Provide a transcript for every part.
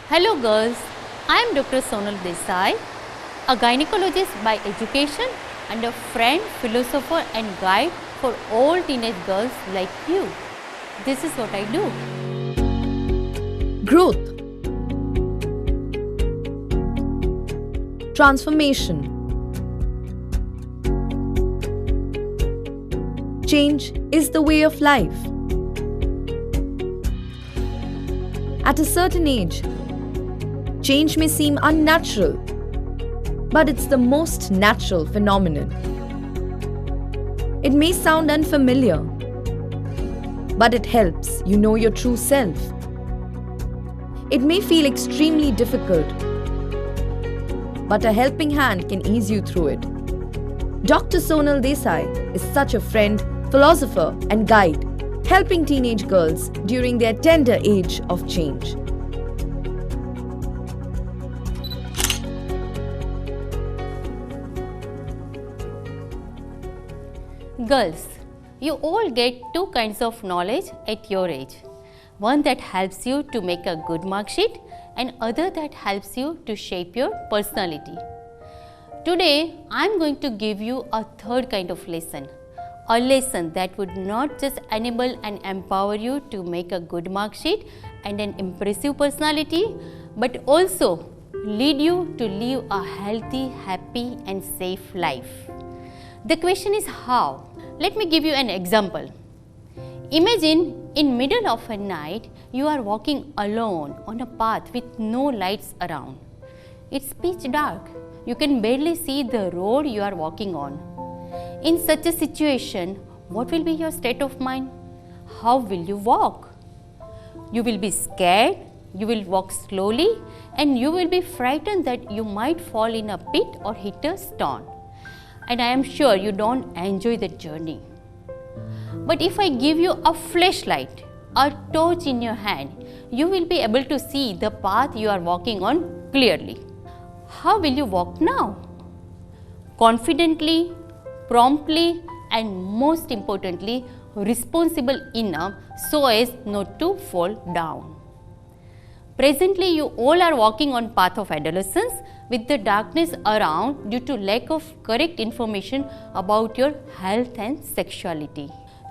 Hello girls, I am Dr. Sonal Desai, a gynecologist by education and a friend, philosopher and guide for all teenage girls like you. This is what I do. Growth, transformation, change is the way of life. At a certain age, change may seem unnatural, but it's the most natural phenomenon. It may sound unfamiliar, but it helps you know your true self. It may feel extremely difficult, but a helping hand can ease you through it. Dr. Sonal Desai is such a friend, philosopher, and guide, helping teenage girls during their tender age of change. Girls, you all get two kinds of knowledge at your age. One that helps you to make a good mark sheet and other that helps you to shape your personality. Today, I am going to give you a third kind of lesson. A lesson that would not just enable and empower you to make a good mark sheet and an impressive personality, but also lead you to live a healthy, happy and safe life. The question is how? Let me give you an example. Imagine in middle of a night, you are walking alone on a path with no lights around. It's pitch dark. You can barely see the road you are walking on. In such a situation, what will be your state of mind? How will you walk? You will be scared, you will walk slowly, and you will be frightened that you might fall in a pit or hit a stone. And I am sure you don't enjoy the journey. But if I give you a flashlight, a torch in your hand, you will be able to see the path you are walking on clearly. How will you walk now? Confidently, promptly, and most importantly, responsible enough so as not to fall down. Presently, you all are walking on path of adolescence with the darkness around due to lack of correct information about your health and sexuality.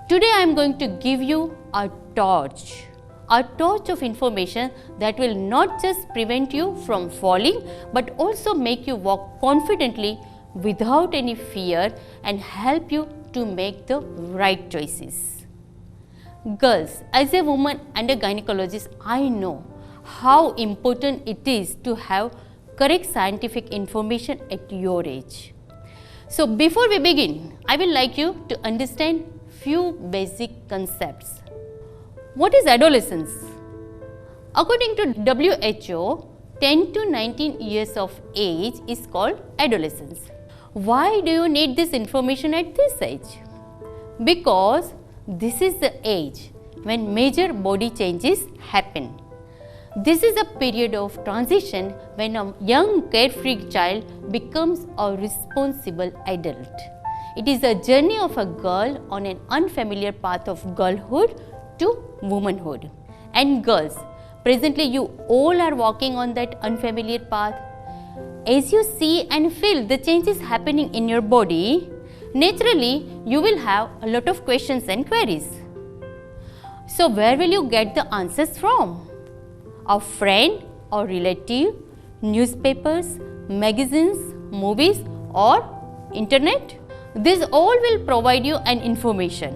Today, I am going to give you a torch of information that will not just prevent you from falling, but also make you walk confidently without any fear and help you to make the right choices. Girls, as a woman and a gynecologist, I know how important it is to have correct scientific information at your age. So before we begin, I will like you to understand few basic concepts. What is adolescence? According to WHO, 10 to 19 years of age is called adolescence. Why do you need this information at this age? Because this is the age when major body changes happen. This is a period of transition when a young carefree child becomes a responsible adult. It is a journey of a girl on an unfamiliar path of girlhood to womanhood. And girls, presently you all are walking on that unfamiliar path. As you see and feel the changes happening in your body, naturally you will have a lot of questions and queries. So where will you get the answers from? A friend or relative, newspapers, magazines, movies or internet? This all will provide you an information.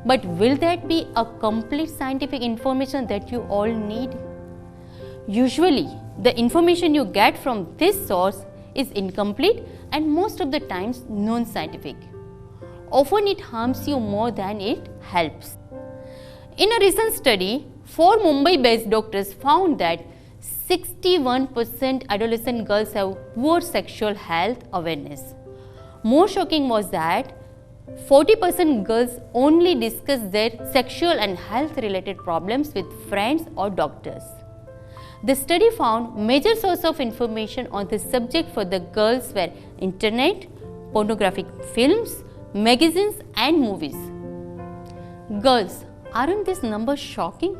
But will that be a complete scientific information that you all need? Usually, the information you get from this source is incomplete and most of the times non-scientific. Often it harms you more than it helps. In a recent study, 4 Mumbai-based doctors found that 61% adolescent girls have poor sexual health awareness. More shocking was that 40% girls only discuss their sexual and health-related problems with friends or doctors. The study found major source of information on this subject for the girls were internet, pornographic films, magazines and movies. Girls, aren't these numbers shocking?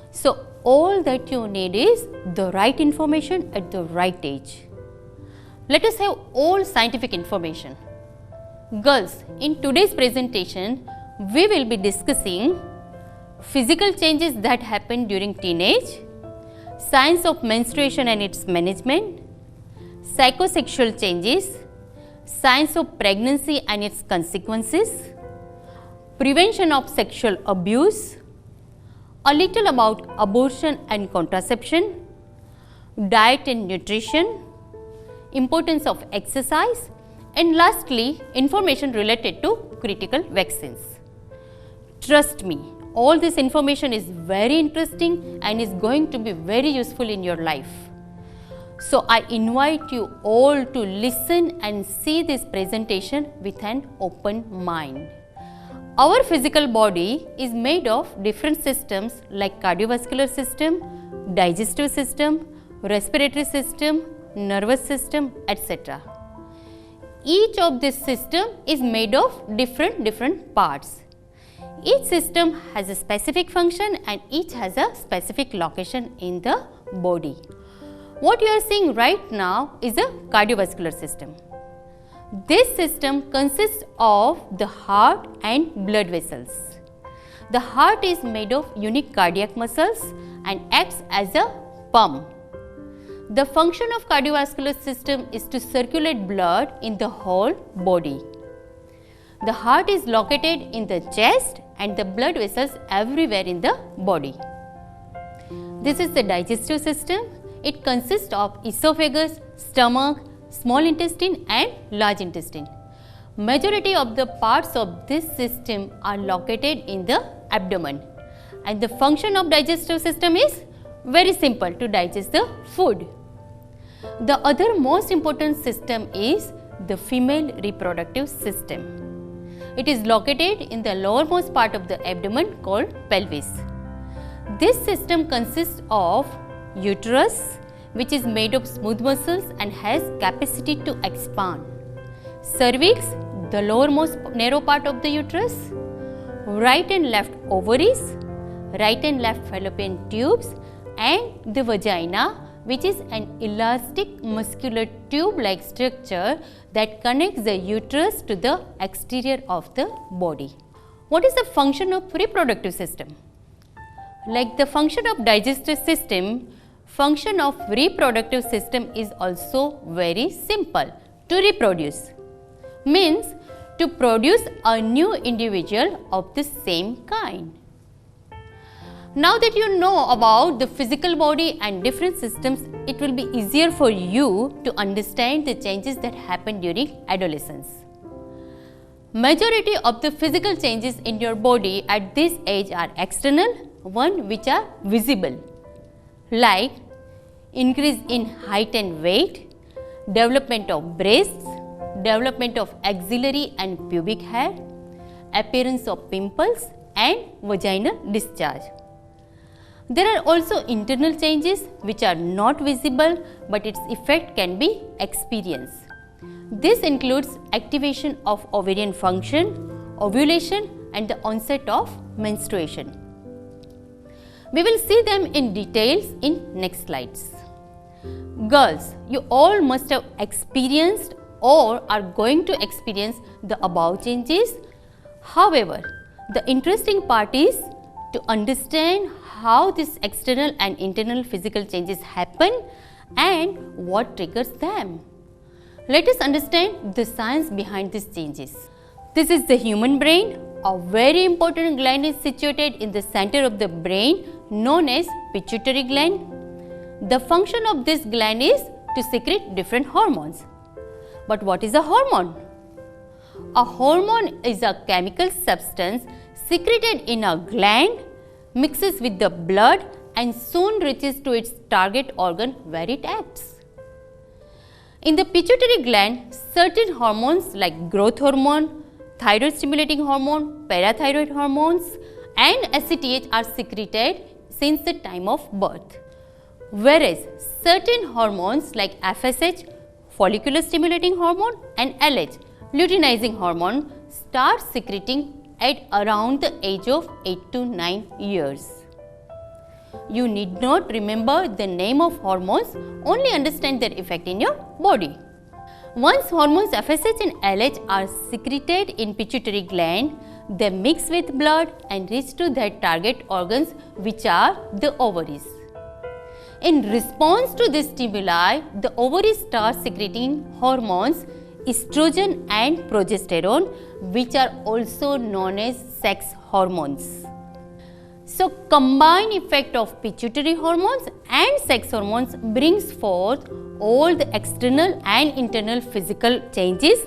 So all that you need is the right information at the right age. Let us have all scientific information. Girls, in today's presentation, we will be discussing physical changes that happen during teenage, science of menstruation and its management, psychosexual changes, science of pregnancy and its consequences, prevention of sexual abuse, a little about abortion and contraception, diet and nutrition, importance of exercise, and lastly, information related to critical vaccines. Trust me, all this information is very interesting and is going to be very useful in your life. So, I invite you all to listen and see this presentation with an open mind. Our physical body is made of different systems like cardiovascular system, digestive system, respiratory system, nervous system, etc. Each of this system is made of different parts. Each system has a specific function and each has a specific location in the body. What you are seeing right now is a cardiovascular system. This system consists of the heart and blood vessels. The heart is made of unique cardiac muscles and acts as a pump. The function of cardiovascular system is to circulate blood in the whole body. The heart is located in the chest and the blood vessels everywhere in the body. This is the digestive system. It consists of esophagus, stomach, small intestine and large intestine. Majority of the parts of this system are located in the abdomen, and the function of digestive system is very simple, to digest the food. The other most important system is the female reproductive system. It is located in the lowermost part of the abdomen called pelvis. This system consists of uterus, which is made of smooth muscles and has capacity to expand. Cervix, the lowermost narrow part of the uterus. Right and left ovaries, right and left fallopian tubes, and the vagina, which is an elastic muscular tube-like structure that connects the uterus to the exterior of the body. What is the function of reproductive system? Like the function of digestive system, function of reproductive system is also very simple, to reproduce. Means to produce a new individual of the same kind. Now that you know about the physical body and different systems, it will be easier for you to understand the changes that happen during adolescence. Majority of the physical changes in your body at this age are external, one which are visible, like increase in height and weight, development of breasts, development of axillary and pubic hair, appearance of pimples and vaginal discharge. There are also internal changes which are not visible, but its effect can be experienced. This includes activation of ovarian function, ovulation and the onset of menstruation. We will see them in details in next slides. Girls, you all must have experienced or are going to experience the above changes. However, the interesting part is to understand how these external and internal physical changes happen and what triggers them. Let us understand the science behind these changes. This is the human brain. A very important gland is situated in the center of the brain known as pituitary gland. The function of this gland is to secrete different hormones. But what is a hormone? A hormone is a chemical substance secreted in a gland, mixes with the blood and soon reaches to its target organ where it acts. In the pituitary gland, certain hormones like growth hormone, thyroid stimulating hormone, parathyroid hormones and ACTH are secreted since the time of birth. Whereas certain hormones like FSH, follicular stimulating hormone and LH, luteinizing hormone, start secreting at around the age of 8 to 9 years. You need not remember the name of hormones, only understand their effect in your body. Once hormones FSH and LH are secreted in pituitary gland, they mix with blood and reach to their target organs, which are the ovaries. In response to this stimuli, the ovaries start secreting hormones estrogen and progesterone, which are also known as sex hormones. So, combined effect of pituitary hormones and sex hormones brings forth all the external and internal physical changes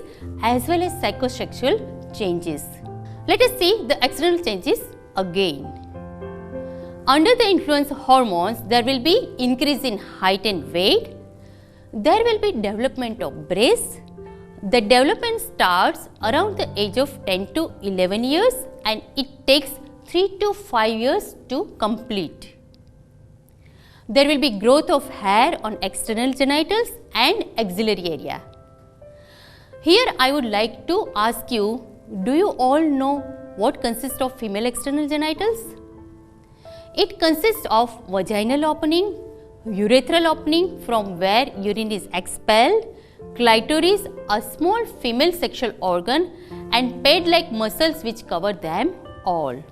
as well as psychosexual changes. Let us see the external changes again. Under the influence of hormones, there will be increase in height and weight. There will be development of breasts. The development starts around the age of 10 to 11 years and it takes 3 to 5 years to complete. There will be growth of hair on external genitals and axillary area. Here I would like to ask you, do you all know what consists of female external genitals? It consists of vaginal opening, urethral opening from where urine is expelled, clitoris, a small female sexual organ, and pad-like muscles which cover them all.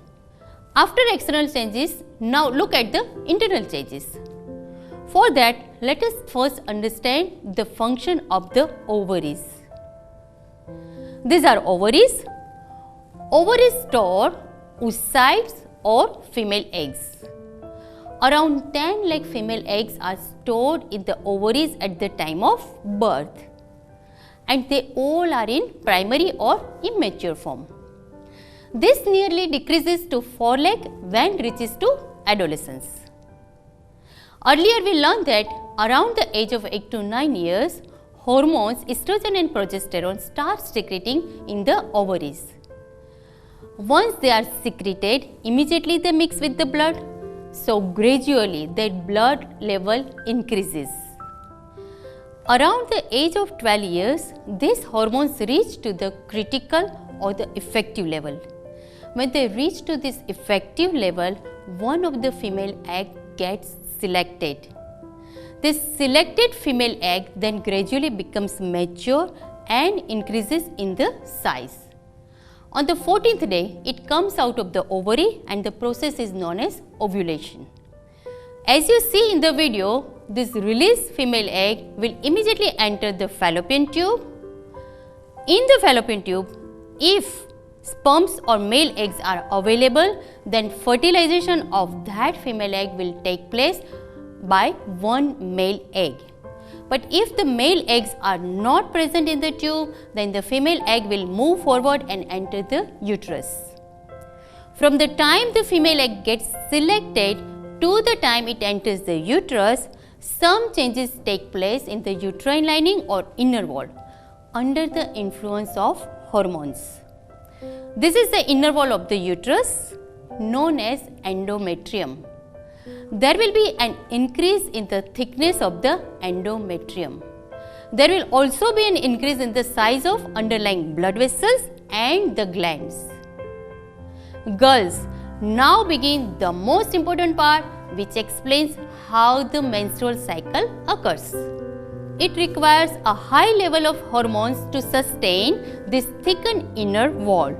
After external changes, now look at the internal changes. For that, let us first understand the function of the ovaries. These are ovaries. Ovaries store oocytes or female eggs. Around 10 lakh female eggs are stored in the ovaries at the time of birth, and they all are in primary or immature form. This nearly decreases to 4 lakh when reaches to adolescence. Earlier we learned that around the age of 8 to 9 years, hormones estrogen and progesterone start secreting in the ovaries. Once they are secreted, immediately they mix with the blood, so gradually their blood level increases. Around the age of 12 years, these hormones reach to the critical or the effective level. When they reach to this effective level, one of the female egg gets selected. This selected female egg then gradually becomes mature and increases in the size. On the 14th day, it comes out of the ovary and the process is known as ovulation. As you see in the video, this released female egg will immediately enter the fallopian tube. In the fallopian tube, if sperms or male eggs are available, then fertilization of that female egg will take place by one male egg. But if the male eggs are not present in the tube, then the female egg will move forward and enter the uterus. From the time the female egg gets selected to the time it enters the uterus, some changes take place in the uterine lining or inner wall under the influence of hormones. This is the inner wall of the uterus known as endometrium. There will be an increase in the thickness of the endometrium. There will also be an increase in the size of underlying blood vessels and the glands. Girls, now begin the most important part, which explains how the menstrual cycle occurs. It requires a high level of hormones to sustain this thickened inner wall.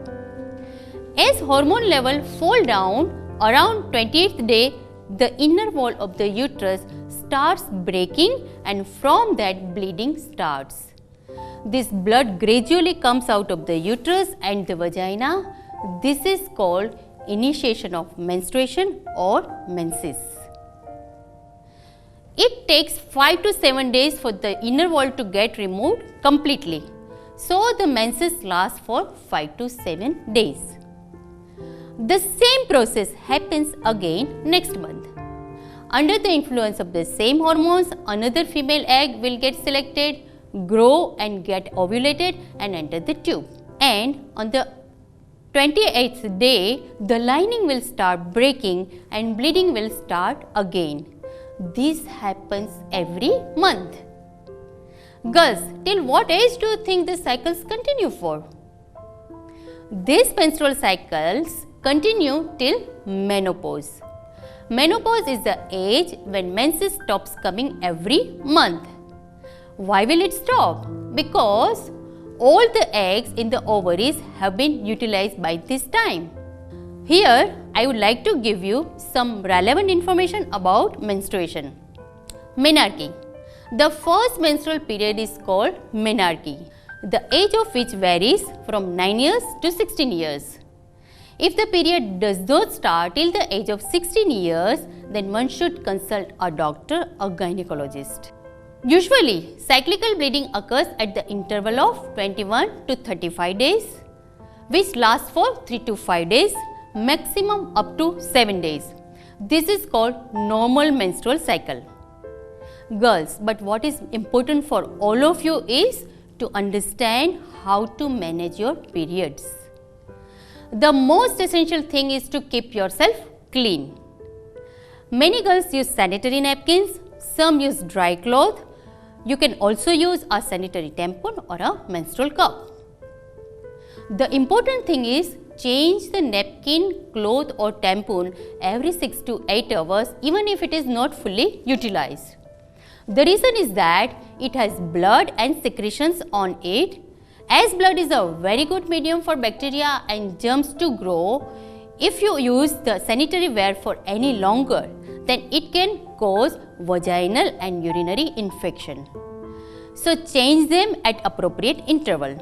As hormone level fall down around 28th day, the inner wall of the uterus starts breaking and from that bleeding starts. This blood gradually comes out of the uterus and the vagina. This is called initiation of menstruation or menses. It takes 5 to 7 days for the inner wall to get removed completely. So the menses lasts for 5 to 7 days. The same process happens again next month. Under the influence of the same hormones, another female egg will get selected, grow and get ovulated and enter the tube. And on the 28th day, the lining will start breaking and bleeding will start again. This happens every month. Girls, till what age do you think these cycles continue for? These menstrual cycles continue till menopause. Menopause is the age when menses stops coming every month. Why will it stop? Because all the eggs in the ovaries have been utilized by this time. Here, I would like to give you some relevant information about menstruation. Menarche. The first menstrual period is called menarche, the age of which varies from 9 years to 16 years. If the period does not start till the age of 16 years, then one should consult a doctor or gynecologist. Usually, cyclical bleeding occurs at the interval of 21 to 35 days, which lasts for 3 to 5 days, maximum up to 7 days. This is called normal menstrual cycle. Girls, but what is important for all of you is to understand how to manage your periods. The most essential thing is to keep yourself clean. Many girls use sanitary napkins, some use dry cloth. You can also use a sanitary tampon or a menstrual cup. The important thing is change the napkin, cloth or tampon every 6 to 8 hours even if it is not fully utilized. The reason is that it has blood and secretions on it. As blood is a very good medium for bacteria and germs to grow, if you use the sanitary ware for any longer, then it can cause vaginal and urinary infection. So change them at appropriate interval.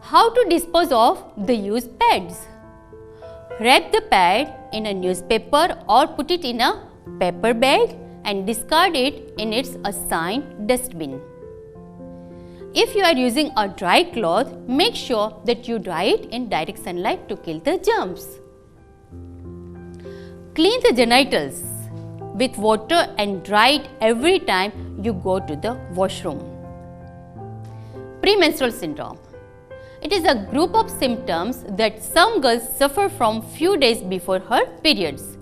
How to dispose of the used pads? Wrap the pad in a newspaper or put it in a paper bag and discard it in its assigned dustbin. If you are using a dry cloth, make sure that you dry it in direct sunlight to kill the germs. Clean the genitals with water and dry it every time you go to the washroom. Premenstrual syndrome. It is a group of symptoms that some girls suffer from few days before her periods.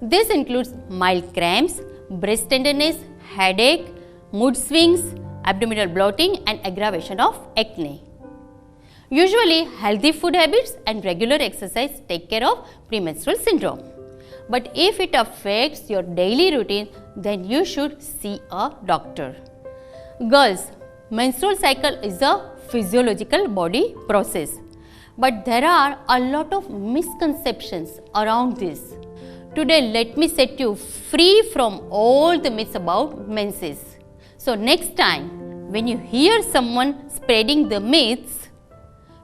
This includes mild cramps, breast tenderness, headache, mood swings, abdominal bloating and aggravation of acne. Usually, healthy food habits and regular exercise take care of premenstrual syndrome. But if it affects your daily routine, then you should see a doctor. Girls, menstrual cycle is a physiological body process. But there are a lot of misconceptions around this. Today, let me set you free from all the myths about menses. So next time, when you hear someone spreading the myths,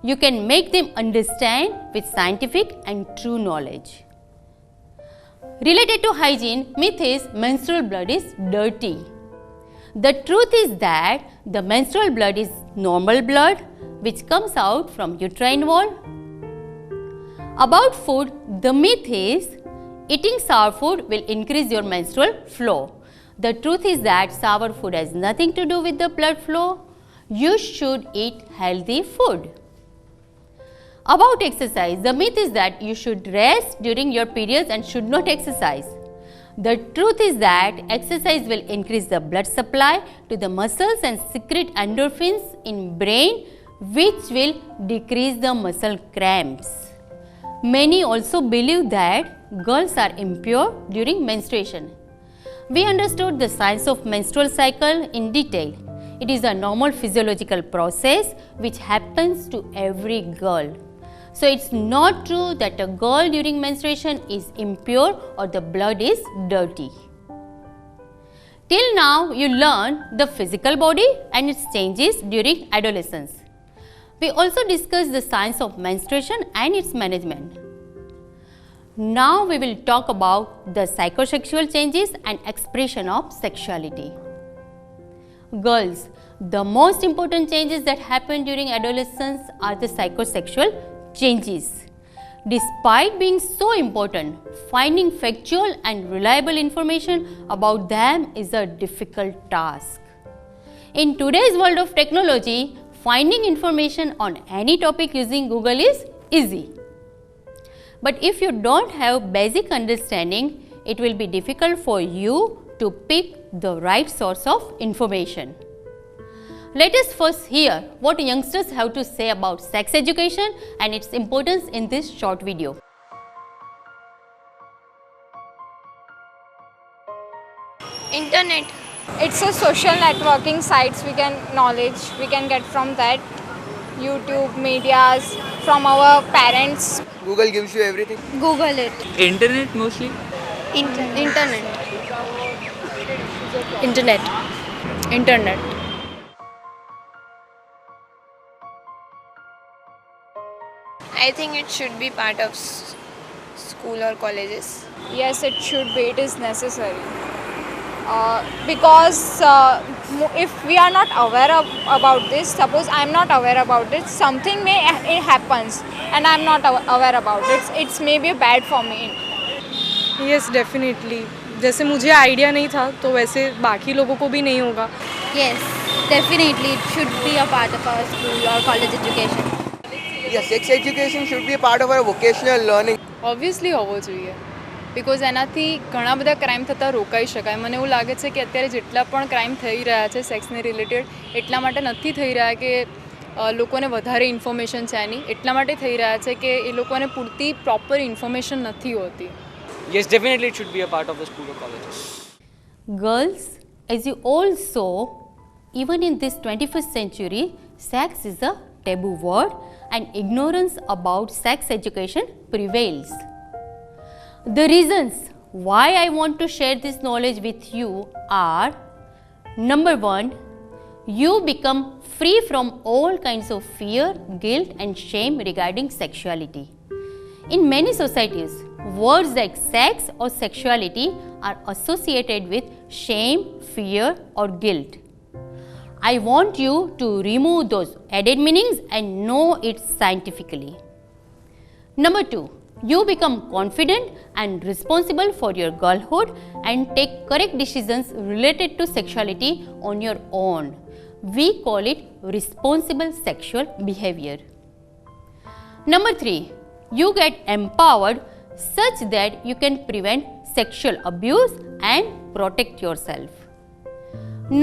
you can make them understand with scientific and true knowledge. Related to hygiene, myth is menstrual blood is dirty. The truth is that the menstrual blood is normal blood which comes out from uterine wall. About food, the myth is eating sour food will increase your menstrual flow. The truth is that sour food has nothing to do with the blood flow. You should eat healthy food. About exercise, the myth is that you should rest during your periods and should not exercise. The truth is that exercise will increase the blood supply to the muscles and secrete endorphins in brain, which will decrease the muscle cramps. Many also believe that girls are impure during menstruation. We understood the science of menstrual cycle in detail. It is a normal physiological process which happens to every girl. So it's not true that a girl during menstruation is impure or the blood is dirty. Till now, you learned the physical body and its changes during adolescence. We also discussed the science of menstruation and its management. Now we will talk about the psychosexual changes and expression of sexuality. Girls, the most important changes that happen during adolescence are the psychosexual changes. Despite being so important, finding factual and reliable information about them is a difficult task. In today's world of technology, finding information on any topic using Google is easy. But if you don't have basic understanding, it will be difficult for you to pick the right source of information. Let us first hear what youngsters have to say about sex education and its importance in this short video. Internet. It's a social networking sites we can get from that. YouTube, medias, from our parents. Google gives you everything. Google it. Internet mostly. Internet. Internet. I think it should be part of school or colleges. Yes, it should be. It is necessary. Because if we are not aware about this, suppose I am not aware about it, something may it happens and I am not aware about it. It's maybe bad for me. Yes, definitely. जैसे मुझे idea नहीं था तो वैसे बाकी लोगों को भी नहीं होगा. Yes, definitely it should be a part of our school or college education. Yeah, sex education should be a part of our vocational learning. Obviously હોવો જોઈએ બિકોઝ એનાથી ઘણા બધા ક્રાઇમ થતાં રોકાઈ શકાય. મને એવું લાગે છે કે અત્યારે જેટલા પણ ક્રાઇમ થઈ રહ્યા છે સેક્સને રિલેટેડ એટલા માટે નથી થઈ રહ્યા કે લોકોને વધારે ઇન્ફોર્મેશન છે એની, એટલા માટે થઈ રહ્યા છે કે એ લોકોને પૂરતી પ્રોપર ઇન્ફોર્મેશન નથી હોતી. Yes, definitely it should be a part of the school or colleges. Girls, as you all saw, even in this 21st century, sex is a taboo word and ignorance about sex education prevails. The reasons why I want to share this knowledge with you are: number one, you become free from all kinds of fear, guilt and shame regarding sexuality. In many societies, words like sex or sexuality are associated with shame, fear or guilt. I want you to remove those added meanings and know it scientifically. Number two, you become confident and responsible for your girlhood and take correct decisions related to sexuality on your own. We call it responsible sexual behavior. Number three, you get empowered such that you can prevent sexual abuse and protect yourself.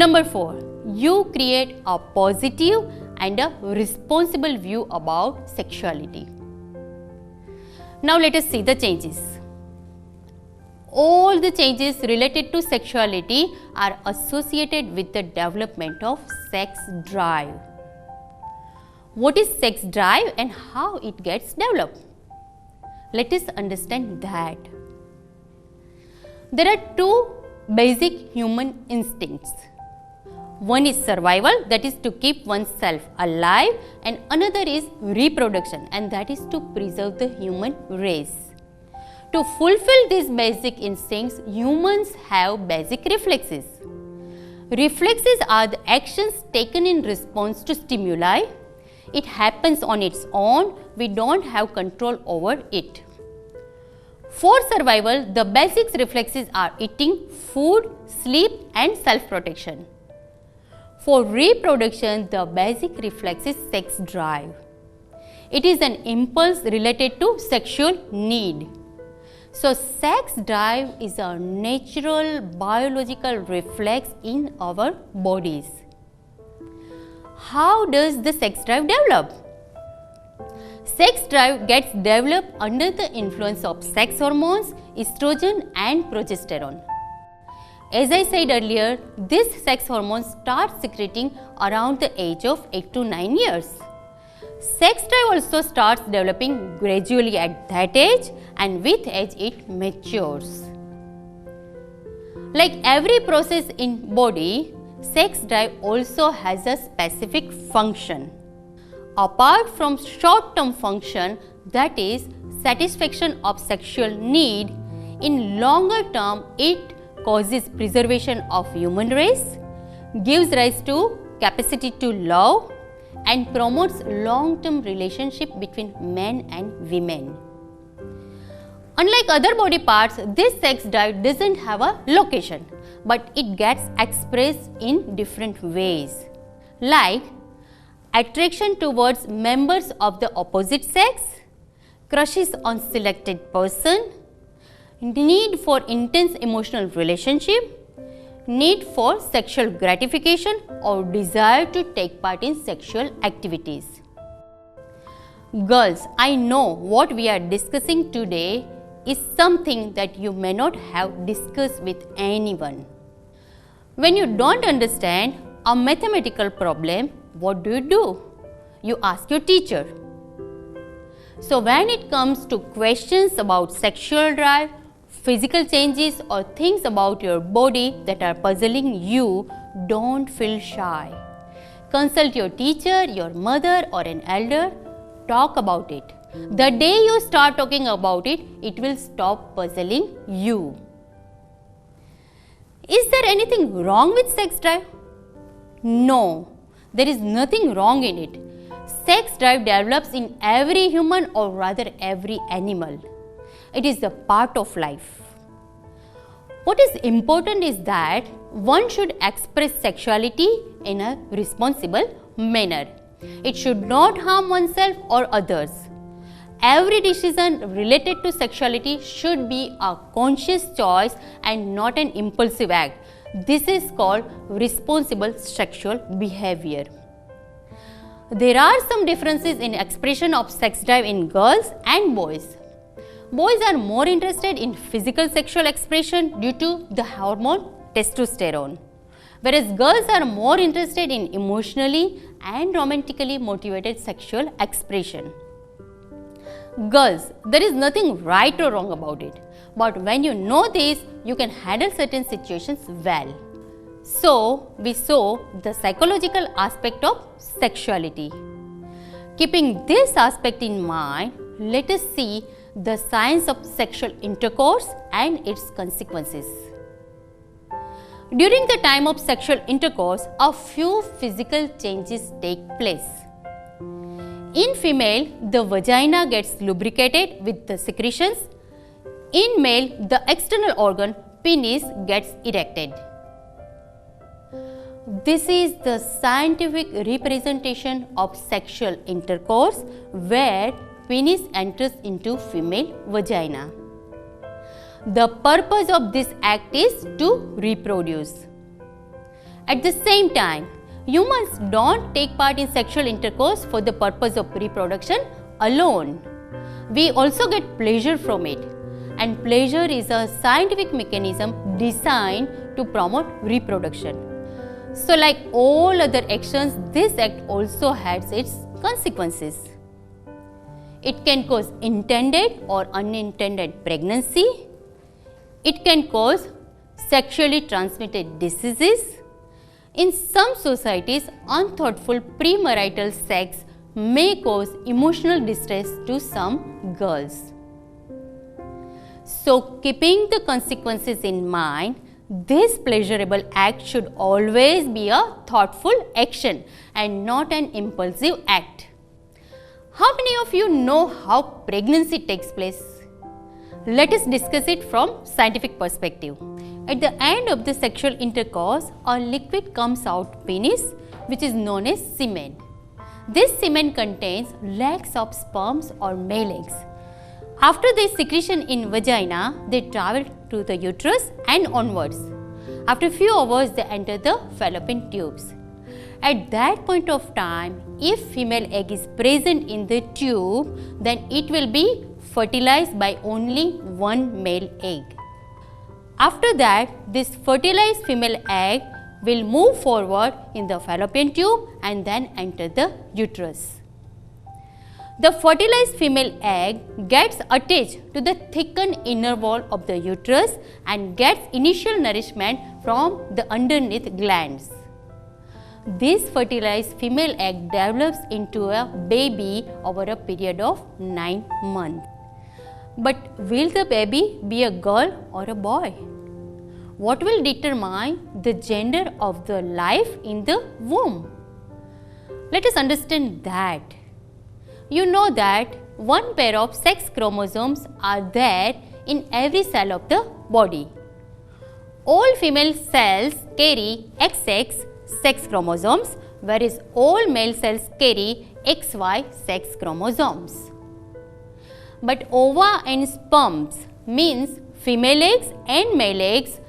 Number four, you create a positive and a responsible view about sexuality. Now let us see the changes. All the changes related to sexuality are associated with the development of sex drive. What is sex drive and how it gets developed? Let us understand that. There are two basic human instincts. One is survival, that is to keep oneself alive, and another is reproduction, and that is to preserve the human race. To fulfill these basic instincts, humans have basic reflexes. Reflexes are the actions taken in response to stimuli. It happens on its own, we don't have control over it. For survival, the basic reflexes are eating, food, sleep and self-protection. For reproduction, the basic reflex is sex drive. It is an impulse related to sexual need. So, sex drive is a natural biological reflex in our bodies. How does the sex drive develop? Sex drive gets developed under the influence of sex hormones, estrogen and progesterone. As I said earlier, this sex hormone starts secreting around the age of 8 to 9 years. Sex drive also starts developing gradually at that age, and with age it matures. Like every process in body, sex drive also has a specific function. Apart from short-term function, that is satisfaction of sexual need, in longer term it causes preservation of human race, gives rise to capacity to love and promotes long-term relationship between men and women. Unlike other body parts, this sex drive doesn't have a location, but it gets expressed in different ways, like attraction towards members of the opposite sex, crushes on selected person, need for intense emotional relationship, need for sexual gratification or desire to take part in sexual activities. Girls, I know what we are discussing today is something that you may not have discussed with anyone. When you don't understand a mathematical problem, what do? You ask your teacher. So when it comes to questions about sexual drive, physical changes or things about your body that are puzzling you, don't feel shy. Consult your teacher, your mother or an elder. Talk about it. The day you start talking about it, it will stop puzzling you. Is there anything wrong with sex drive? No, there is nothing wrong in it. Sex drive develops in every human or rather every animal. It is a part of life. What is important is that one should express sexuality in a responsible manner. It should not harm oneself or others. Every decision related to sexuality should be a conscious choice and not an impulsive act. This is called responsible sexual behavior. There are some differences in expression of sex drive in girls and boys. Boys are more interested in physical sexual expression due to the hormone testosterone, whereas girls are more interested in emotionally and romantically motivated sexual expression. Girls, there is nothing right or wrong about it, but when you know this, you can handle certain situations well. So, we saw the psychological aspect of sexuality. Keeping this aspect in mind, let us see the science of sexual intercourse and its consequences. During the time of sexual intercourse, a few physical changes take place. In female, the vagina gets lubricated with the secretions. In male, the external organ, penis, gets erected. This is the scientific representation of sexual intercourse where penis enters into female vagina. The purpose of this act is to reproduce. At the same time, humans don't take part in sexual intercourse for the purpose of reproduction alone. We also get pleasure from it, and pleasure is a scientific mechanism designed to promote reproduction. So like all other actions, this act also has its consequences. It can cause intended or unintended pregnancy. It can cause sexually transmitted diseases. In some societies, unthoughtful premarital sex may cause emotional distress to some girls. So, keeping the consequences in mind, this pleasurable act should always be a thoughtful action and not an impulsive act. How many of you know how pregnancy takes place? Let us discuss it from scientific perspective. At the end of the sexual intercourse, a liquid comes out penis, which is known as semen. This semen contains lakhs of sperms or male eggs. After their secretion in vagina, they travel to the uterus and onwards. After a few hours, they enter the fallopian tubes. At that point of time, if female egg is present in the tube, then it will be fertilized by only one male egg. After that, this fertilized female egg will move forward in the fallopian tube and then enter the uterus. The fertilized female egg gets attached to the thickened inner wall of the uterus and gets initial nourishment from the underneath glands. This fertilized female egg develops into a baby over a period of 9 months. But will the baby be a girl or a boy? What will determine the gender of the life in the womb? Let us understand that. You know that one pair of sex chromosomes are there in every cell of the body. All female cells carry XX sex chromosomes, whereas all male cells carry XY sex chromosomes. But ova and sperms means female eggs and male eggs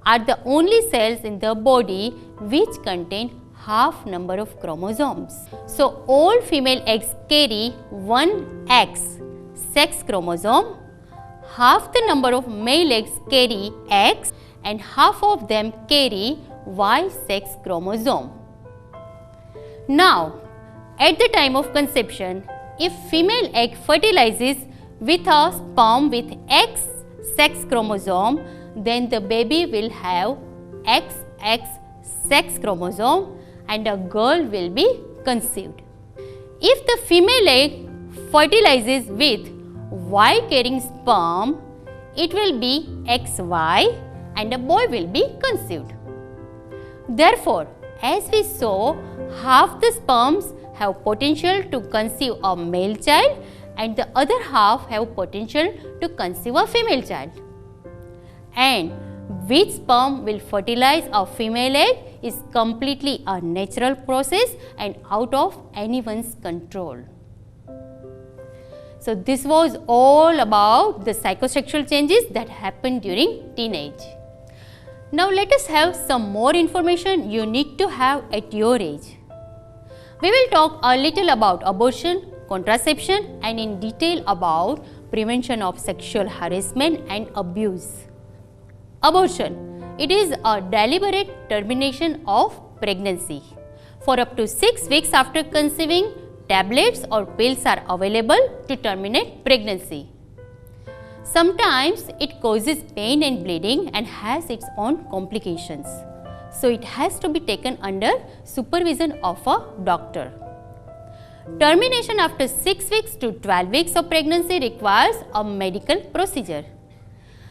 are the only cells in the body which contain half number of chromosomes. So, all female eggs carry one X sex chromosome, half the number of male eggs carry X and half of them carry Y sex chromosome. Now, at the time of conception, if female egg fertilizes with a sperm with X sex chromosome, then the baby will have XX sex chromosome and a girl will be conceived. If the female egg fertilizes with Y carrying sperm, it will be XY and a boy will be conceived. Therefore, as we saw, half the sperms have potential to conceive a male child and the other half have potential to conceive a female child. And which sperm will fertilize a female egg is completely a natural process and out of anyone's control. So this was all about the psychosexual changes that happen during teenage. Now let us have some more information you need to have at your age. We will talk a little about abortion, contraception and in detail about prevention of sexual harassment and abuse. Abortion. It is a deliberate termination of pregnancy. For up to 6 weeks after conceiving, tablets or pills are available to terminate pregnancy. Sometimes it causes pain and bleeding and has its own complications. So it has to be taken under supervision of a doctor. Termination after 6 weeks to 12 weeks of pregnancy requires a medical procedure.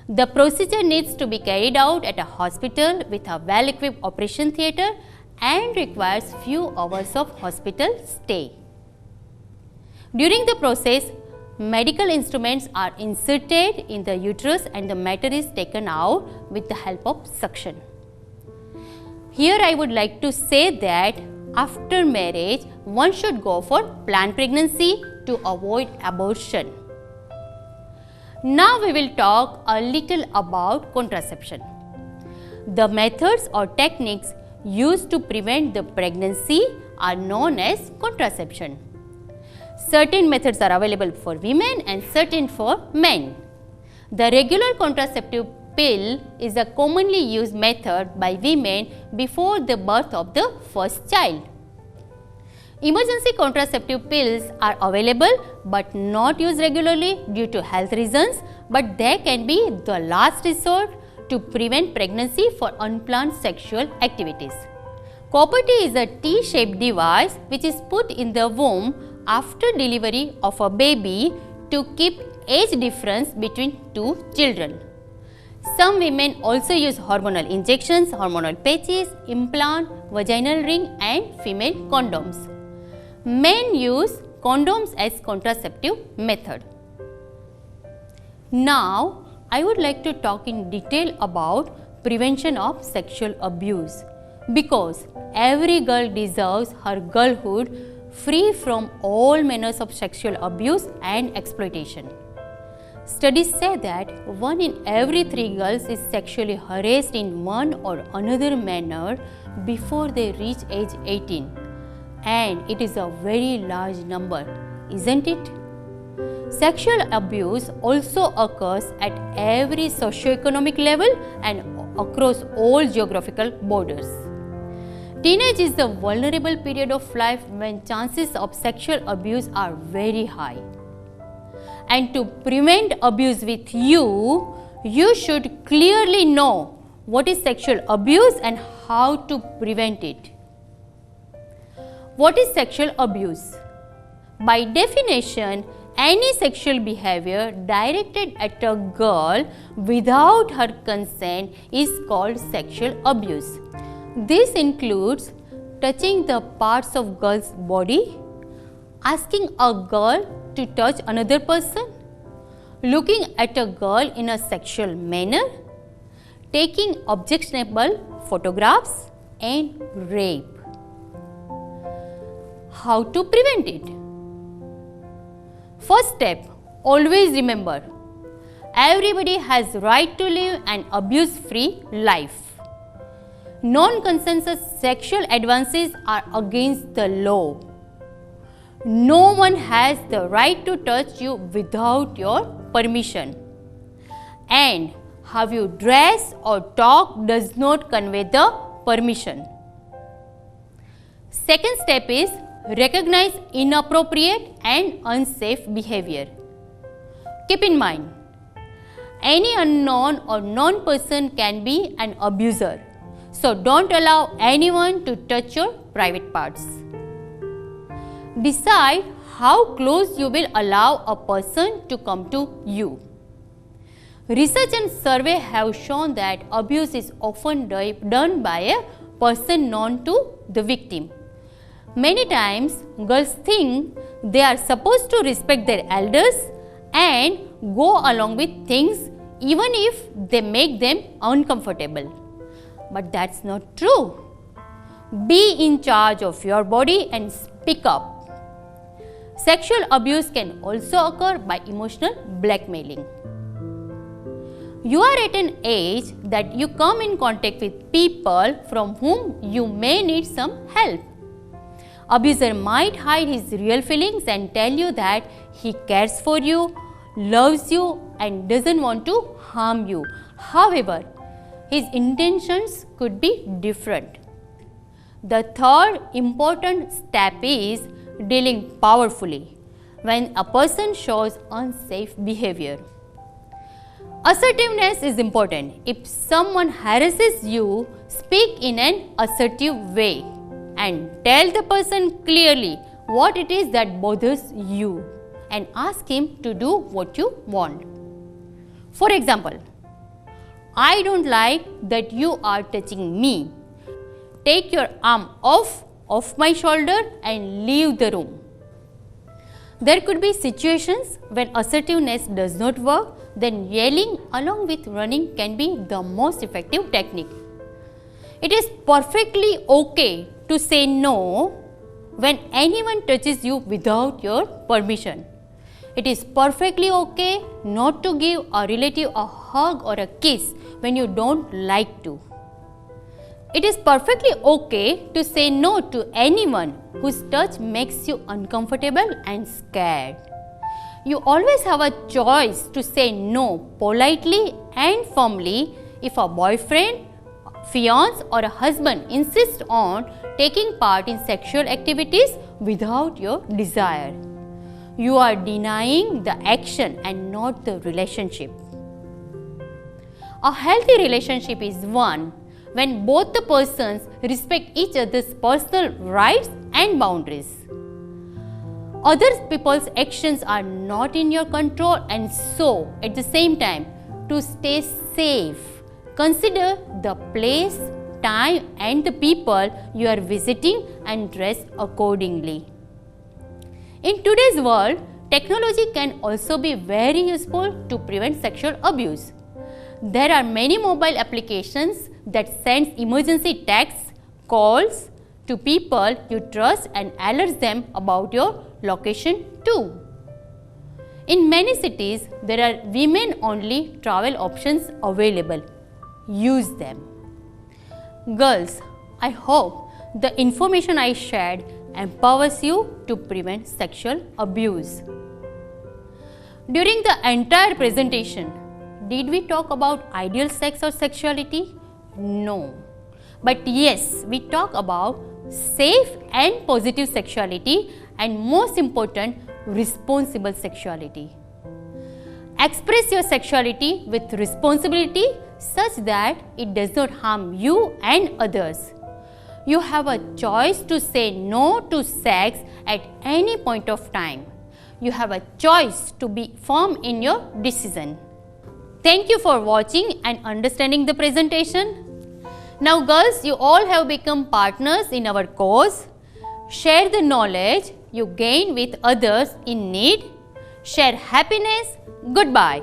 The procedure needs to be carried out at a hospital with a well-equipped operation theatre and requires few hours of hospital stay. During the process, medical instruments are inserted in the uterus and the matter is taken out with the help of suction. Here I would like to say that after marriage, one should go for planned pregnancy to avoid abortion. Now we will talk a little about contraception. The methods or techniques used to prevent the pregnancy are known as contraception. Certain methods are available for women and certain for men. The regular contraceptive pill is a commonly used method by women before the birth of the first child. Emergency contraceptive pills are available but not used regularly due to health reasons, but they can be the last resort to prevent pregnancy for unplanned sexual activities. Copper-T is a T-shaped device which is put in the womb after delivery of a baby to keep age difference between two children. Some women also use hormonal injections, hormonal patches, implant, vaginal ring and female condoms. Men use condoms as contraceptive method. Now, I would like to talk in detail about prevention of sexual abuse because every girl deserves her girlhood free from all manners of sexual abuse and exploitation. Studies say that 1 in every 3 girls is sexually harassed in one or another manner before they reach age 18. And it is a very large number, isn't it? Sexual abuse also occurs at every socio-economic level and across all geographical borders. Teenage is the vulnerable period of life when chances of sexual abuse are very high. And to prevent abuse with you, you should clearly know what is sexual abuse and how to prevent it. What is sexual abuse? By definition, any sexual behavior directed at a girl without her consent is called sexual abuse. This includes touching the parts of girl's body, asking a girl to touch another person, looking at a girl in a sexual manner, taking objectionable photographs and rape. How to prevent it? First step, always remember, everybody has right to live an abuse-free life. Non-consensual sexual advances are against the law. No one has the right to touch you without your permission. And how you dress or talk does not convey the permission. Second step is recognize inappropriate and unsafe behavior. Keep in mind, any unknown or known person can be an abuser. So don't allow anyone to touch your private parts. Decide how close you will allow a person to come to you. Research and survey have shown that abuse is often done by a person known to the victim. Many times, girls think they are supposed to respect their elders and go along with things even if they make them uncomfortable. But that's not true. Be in charge of your body and speak up. Sexual abuse can also occur by emotional blackmailing. You are at an age that you come in contact with people from whom you may need some help. Abuser might hide his real feelings and tell you that he cares for you, loves you and doesn't want to harm you. However, his intentions could be different. The third important step is dealing powerfully when a person shows unsafe behavior. Assertiveness is important. If someone harasses you, speak in an assertive way and tell the person clearly what it is that bothers you and ask him to do what you want. For example, I don't like that you are touching me. Take your arm off my shoulder and leave the room. There could be situations when assertiveness does not work, then yelling along with running can be the most effective technique. It is perfectly okay to say no when anyone touches you without your permission. It is perfectly okay not to give a relative a hug or a kiss when you don't like to. It is perfectly okay to say no to anyone whose touch makes you uncomfortable and scared. You always have a choice to say no politely and firmly if a boyfriend, fiance or a husband insists on taking part in sexual activities without your desire. You are denying the action and not the relationship. A healthy relationship is one when both the persons respect each other's personal rights and boundaries. Other people's actions are not in your control, and so at the same time, to stay safe, consider the place, time and the people you are visiting and dress accordingly. In today's world, technology can also be very useful to prevent sexual abuse. There are many mobile applications that sends emergency texts, calls to people you trust and alerts them about your location too. In many cities, there are women-only travel options available. Use them. Girls, I hope the information I shared empowers you to prevent sexual abuse. During the entire presentation, did we talk about ideal sex or sexuality? No. But yes, we talk about safe and positive sexuality and most important, responsible sexuality. Express your sexuality with responsibility such that it does not harm you and others. You have a choice to say no to sex at any point of time. You have a choice to be firm in your decision. Thank you for watching and understanding the presentation. Now girls, you all have become partners in our cause. Share the knowledge you gain with others in need. Share happiness. Goodbye.